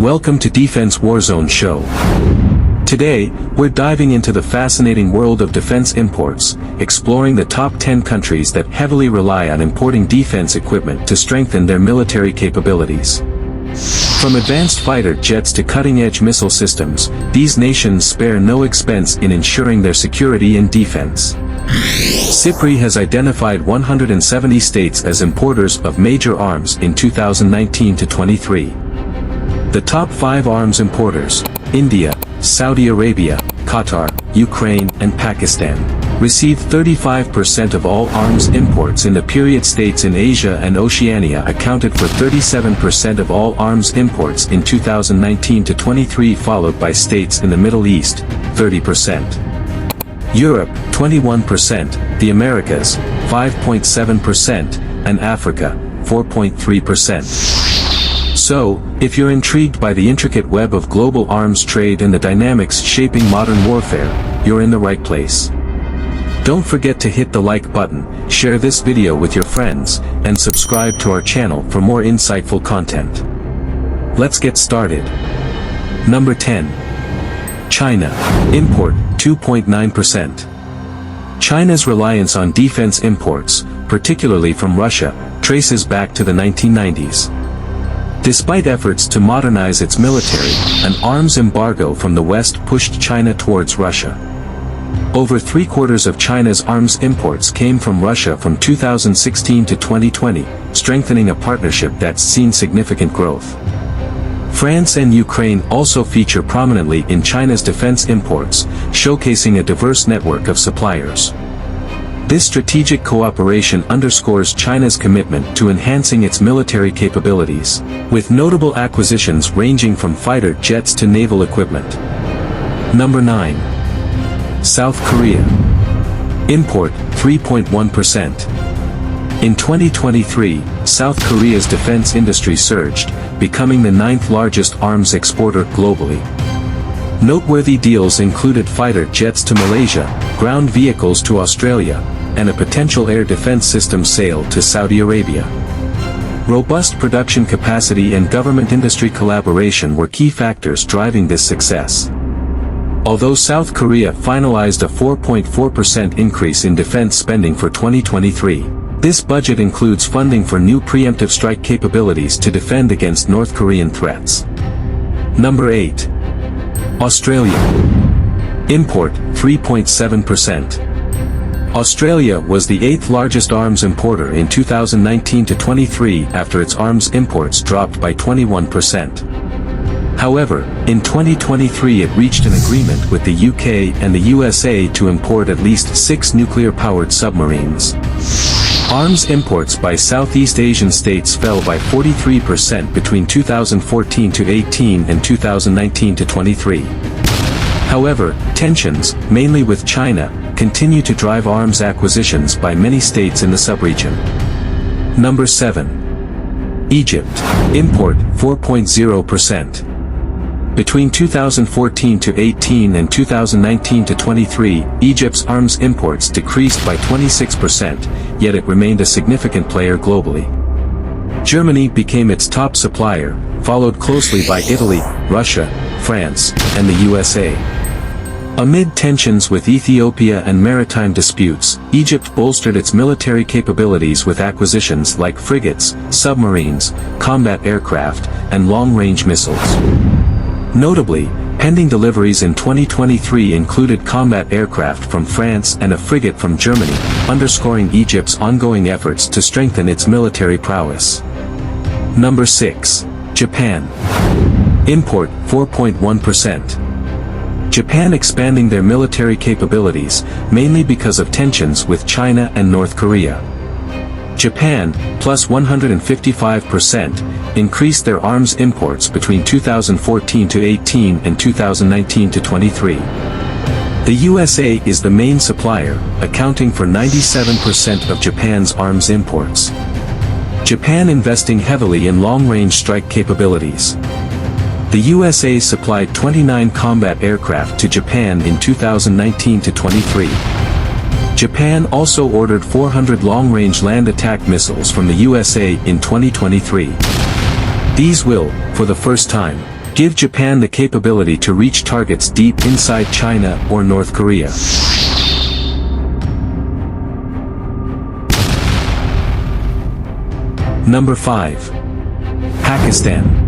Welcome to Defense Warzone Show. Today, we're diving into the fascinating world of defense imports, exploring the top 10 countries that heavily rely on importing defense equipment to strengthen their military capabilities. From advanced fighter jets to cutting-edge missile systems, these nations spare no expense in ensuring their security and defense. CIPRI has identified 170 states as importers of major arms in 2019 to 23. The top 5 arms importers, India, Saudi Arabia, Qatar, Ukraine, and Pakistan, received 35% of all arms imports in the period. States in Asia and Oceania accounted for 37% of all arms imports in 2019 to 23, followed by states in the Middle East, 30%. Europe, 21%, the Americas, 5.7%, and Africa, 4.3%. So, if you're intrigued by the intricate web of global arms trade and the dynamics shaping modern warfare, you're in the right place. Don't forget to hit the like button, share this video with your friends, and subscribe to our channel for more insightful content. Let's get started. Number 10. China. Import, 2.9%. China's reliance on defense imports, particularly from Russia, traces back to the 1990s. Despite efforts to modernize its military, an arms embargo from the West pushed China towards Russia. Over 3/4 of China's arms imports came from Russia from 2016 to 2020, strengthening a partnership that's seen significant growth. France and Ukraine also feature prominently in China's defense imports, showcasing a diverse network of suppliers. This strategic cooperation underscores China's commitment to enhancing its military capabilities, with notable acquisitions ranging from fighter jets to naval equipment. Number 9. South Korea. Import, 3.1%. In 2023, South Korea's defense industry surged, becoming the 9th largest arms exporter globally. Noteworthy deals included fighter jets to Malaysia, ground vehicles to Australia, and a potential air defense system sale to Saudi Arabia. Robust production capacity and government-industry collaboration were key factors driving this success. Although South Korea finalized a 4.4% increase in defense spending for 2023, this budget includes funding for new preemptive strike capabilities to defend against North Korean threats. Number 8. Australia. Import, 3.7%. Australia was the 8th largest arms importer in 2019 to 23 after its arms imports dropped by 21%. However, in 2023 it reached an agreement with the UK and the USA to import at least 6 nuclear-powered submarines. Arms imports by Southeast Asian states fell by 43% between 2014 to 18 and 2019 to 23. However, tensions, mainly with China, continue to drive arms acquisitions by many states in the sub-region. Number 7. Egypt. Import, 4.0%. Between 2014 to 18 and 2019 to 23, Egypt's arms imports decreased by 26%, yet it remained a significant player globally. Germany became its top supplier, followed closely by Italy, Russia, France, and the USA. Amid tensions with Ethiopia and maritime disputes, Egypt bolstered its military capabilities with acquisitions like frigates, submarines, combat aircraft, and long-range missiles. Notably, pending deliveries in 2023 included combat aircraft from France and a frigate from Germany, underscoring Egypt's ongoing efforts to strengthen its military prowess. Number 6. Japan. Import, 4.1%. Japan expanding their military capabilities, mainly because of tensions with China and North Korea. Japan, plus 155%, increased their arms imports between 2014 to 18 and 2019 to 23. The USA is the main supplier, accounting for 97% of Japan's arms imports. Japan investing heavily in long-range strike capabilities. The USA supplied 29 combat aircraft to Japan in 2019 to 23. Japan also ordered 400 long-range land attack missiles from the USA in 2023. These will, for the first time, Give Japan the capability to reach targets deep inside China or North Korea. Number 5. Pakistan.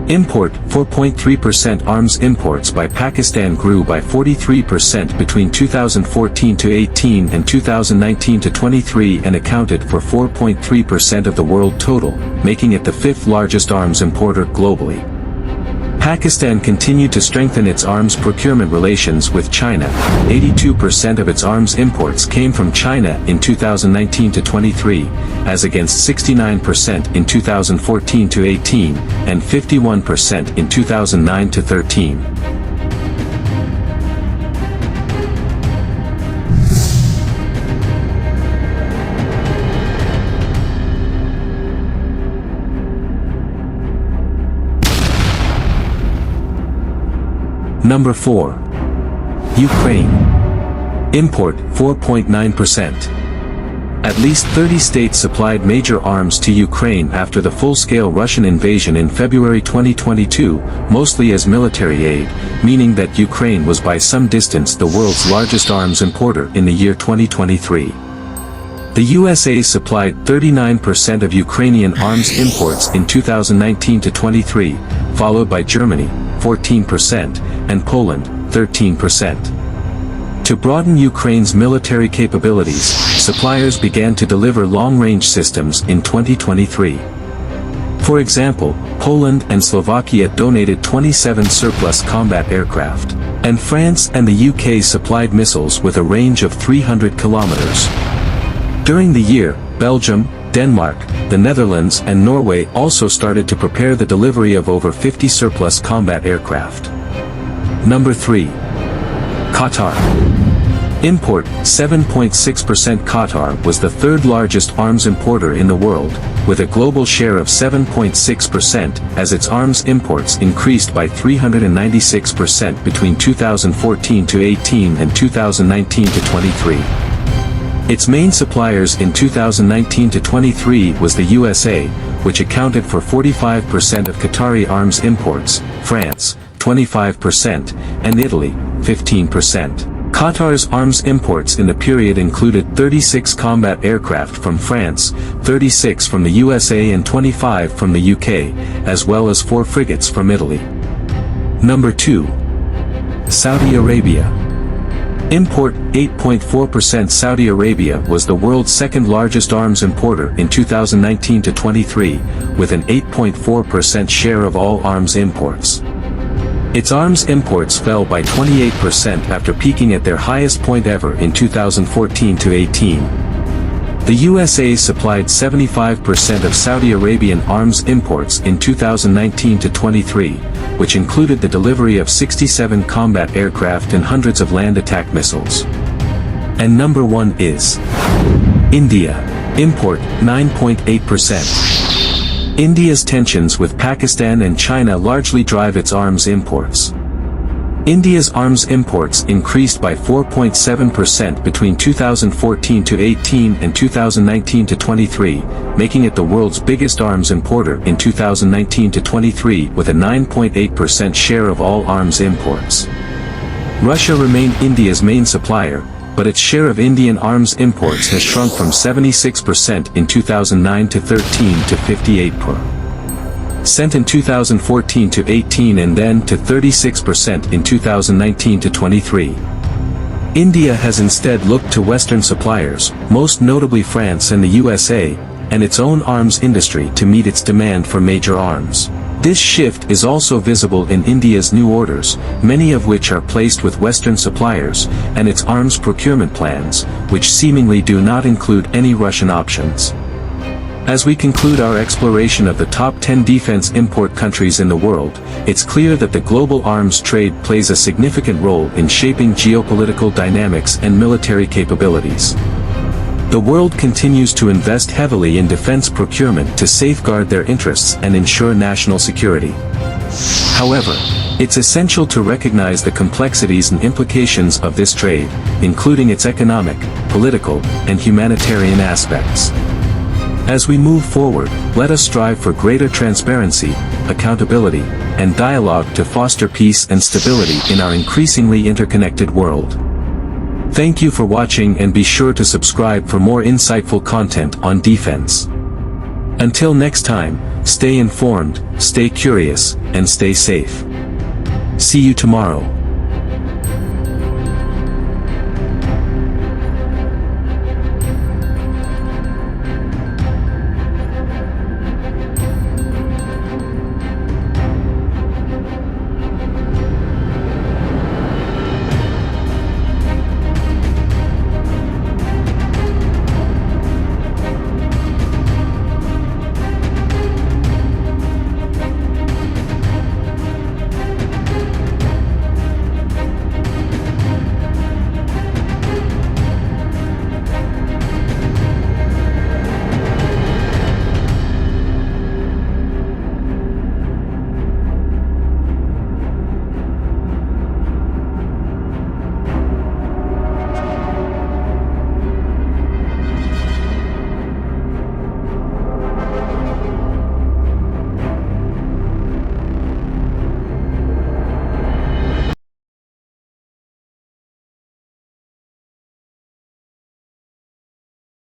Import 4.3%. Arms imports by Pakistan grew by 43% between 2014 to 18 and 2019 to 23 and accounted for 4.3% of the world total, making it the fifth largest arms importer globally. Pakistan continued to strengthen its arms procurement relations with China. 82% of its arms imports came from China in 2019 to 23, as against 69% in 2014 to 18, and 51% in 2009 to 13. Number 4. Ukraine. Import 4.9%. At least 30 states supplied major arms to Ukraine after the full-scale Russian invasion in February 2022, mostly as military aid, meaning that Ukraine was by some distance the world's largest arms importer in the year 2023. The USA supplied 39% of Ukrainian arms imports in 2019 to 23, followed by Germany, 14%, and Poland, 13%. To broaden Ukraine's military capabilities, suppliers began to deliver long-range systems in 2023. For example, Poland and Slovakia donated 27 surplus combat aircraft, and France and the UK supplied missiles with a range of 300 kilometers. During the year, Belgium, Denmark, the Netherlands and Norway also started to prepare the delivery of over 50 surplus combat aircraft. Number 3. Qatar. Import 7.6%. Qatar was the third largest arms importer in the world, with a global share of 7.6% as its arms imports increased by 396% between 2014 to 18 and 2019 to 23. Its main suppliers in 2019 to 23 was the USA, which accounted for 45% of Qatari arms imports, France, 25%, and Italy, 15%. Qatar's arms imports in the period included 36 combat aircraft from France, 36 from the USA and 25 from the UK, as well as 4 frigates from Italy. Number 2. Saudi Arabia. Import 8.4%. Saudi Arabia was the world's second largest arms importer in 2019 to 23, with an 8.4% share of all arms imports. Its arms imports fell by 28% after peaking at their highest point ever in 2014 to 18. The USA supplied 75% of Saudi Arabian arms imports in 2019 to 23, which included the delivery of 67 combat aircraft and hundreds of land attack missiles. And number 1 is India. Import 9.8%. India's tensions with Pakistan and China largely drive its arms imports. India's arms imports increased by 4.7% between 2014 to 18 and 2019 to 23, making it the world's biggest arms importer in 2019 to 23 with a 9.8% share of all arms imports. Russia remained India's main supplier, but its share of Indian arms imports has shrunk from 76% in 2009 to 13 to 58%. Sent in 2014 to 18 and then to 36% in 2019 to 23. India has instead looked to Western suppliers, most notably France and the USA, and its own arms industry to meet its demand for major arms. This shift is also visible in India's new orders, many of which are placed with Western suppliers, and its arms procurement plans, which seemingly do not include any Russian options. As we conclude our exploration of the top 10 defense import countries in the world, it's clear that the global arms trade plays a significant role in shaping geopolitical dynamics and military capabilities. The world continues to invest heavily in defense procurement to safeguard their interests and ensure national security. However, it's essential to recognize the complexities and implications of this trade, including its economic, political, and humanitarian aspects. As we move forward, let us strive for greater transparency, accountability, and dialogue to foster peace and stability in our increasingly interconnected world. Thank you for watching, and be sure to subscribe for more insightful content on defense. Until next time, stay informed, stay curious, and stay safe. See you tomorrow.